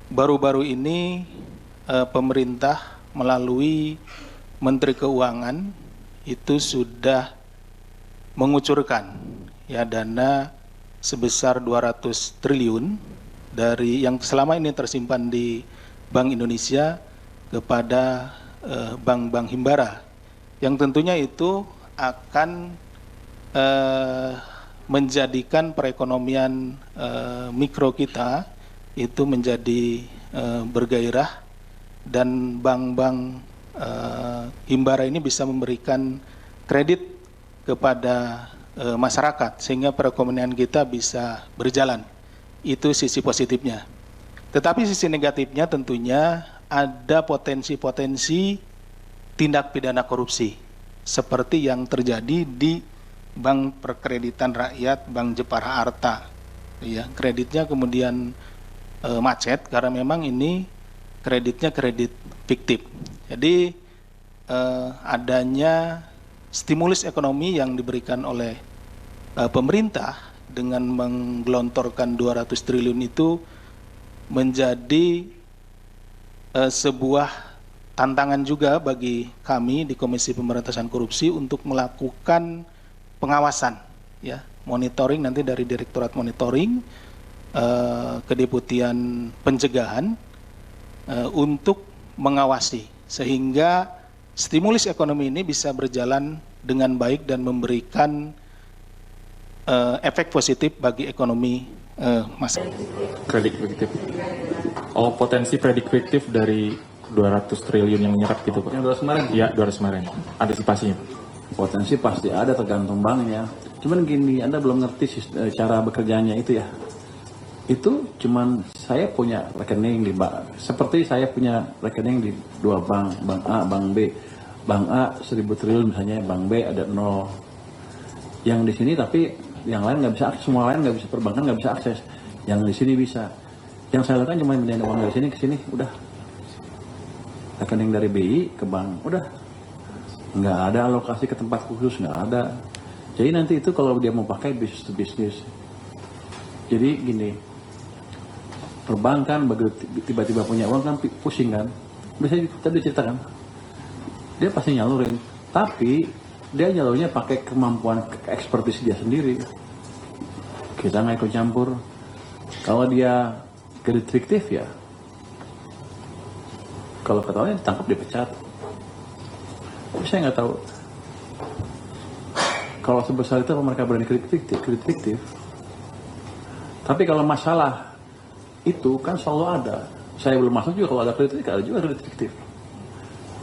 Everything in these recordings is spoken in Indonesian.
baru-baru ini pemerintah melalui Menteri Keuangan itu sudah mengucurkan ya dana sebesar 200 triliun dari yang selama ini tersimpan di Bank Indonesia kepada bank-bank himbara, yang tentunya itu akan menjadikan perekonomian mikro kita itu menjadi bergairah, dan bank-bank himbara ini bisa memberikan kredit kepada masyarakat sehingga perekonomian kita bisa berjalan. Itu sisi positifnya. Tetapi sisi negatifnya tentunya ada potensi-potensi tindak pidana korupsi seperti yang terjadi di Bank Perkreditan Rakyat, Bank Jepara Arta. Ya, kreditnya kemudian macet karena memang ini kreditnya kredit fiktif. Jadi adanya stimulus ekonomi yang diberikan oleh pemerintah dengan menggelontorkan 200 triliun itu menjadi sebuah tantangan juga bagi kami di Komisi Pemberantasan Korupsi untuk melakukan pengawasan, ya, monitoring nanti dari Direktorat Monitoring, Kedeputian Pencegahan untuk mengawasi sehingga stimulus ekonomi ini bisa berjalan dengan baik dan memberikan efek positif bagi ekonomi masyarakat. Kredit fiktif. Oh, potensi kredit fiktif dari 200 triliun yang menyerap gitu, Pak. Yang 200 kemarin? Iya, 200 kemarin. Antisipasinya. Potensi pasti ada, tergantung banknya. Cuman gini, Anda belum ngerti cara bekerjanya itu ya. Itu cuman saya punya rekening di bank. Seperti saya punya rekening di dua bank, Bank A, Bank B. Bank A 1000 triliun misalnya, Bank B ada 0. Yang di sini tapi yang lain nggak bisa akses, semua lain nggak bisa, perbankan nggak bisa akses. Yang di sini bisa. Yang saya lakukan cuma pindahin uang dari sini ke sini, udah. Rekening dari BI ke bank, udah. Nggak ada alokasi ke tempat khusus, nggak ada. Jadi nanti itu kalau dia mau pakai bisnis to bisnis. Jadi gini, perbankan begitu tiba-tiba punya uang kan pusing kan. Bisa tadi ceritakan, dia pasti nyalurin, tapi dia nyalurnya pakai kemampuan ekspertis dia sendiri. Kita nggak ikut campur. Kalau dia kredit fiktif ya, kalau ketahuan ditangkap dipecat. Tapi saya nggak tahu kalau sebesar itu mereka berani kredit fiktif. Tapi kalau masalah itu kan selalu ada. Saya belum masuk juga kalau ada kredit fiktif, ada juga kredit fiktif.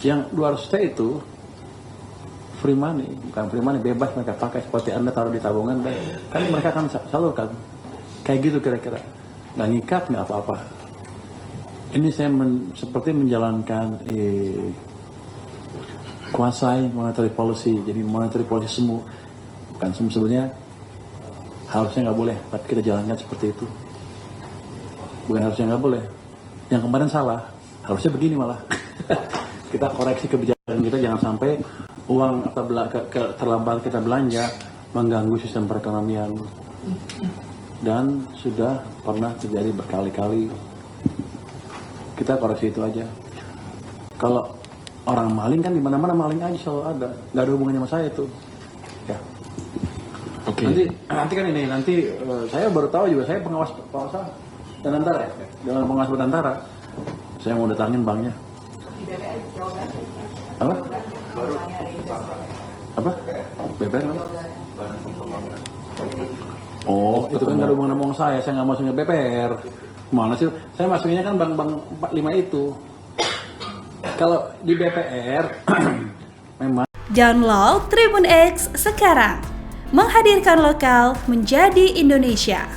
Yang 200 T itu free money, bukan free money, bebas mereka pakai, seperti Anda taruh di tabungan, kan mereka akan salurkan. Kayak gitu kira-kira. Nggak ngikat, nggak apa-apa. Ini saya seperti menjalankan kuasai monetary policy, jadi monetary policy semu, bukan semu sebenarnya harusnya nggak boleh, tapi kita jalankan seperti itu. Bukan harusnya nggak boleh, yang kemarin salah, harusnya begini malah. Kita koreksi kebijakan kita, jangan sampai uang atau terlambat kita belanja mengganggu sistem perekonomian. Dan sudah pernah terjadi berkali-kali. Kita koreksi itu aja. Kalau orang maling kan di mana-mana maling aja selalu ada, nggak ada hubungannya sama saya tuh. Ya. Oke. Nanti kan ini saya baru tahu juga, saya pengawas dan antara ya, dengan pengawas antara. Saya mau datangin banknya. Apa? Apa? BPR apa? Oh, itu kan nggak ada hubungan sama saya nggak masuknya BPR. Mana sih? Saya masuknya kan bank-bank 45 itu. Kalau di BPR memang. Download Tribun X sekarang, menghadirkan lokal menjadi Indonesia.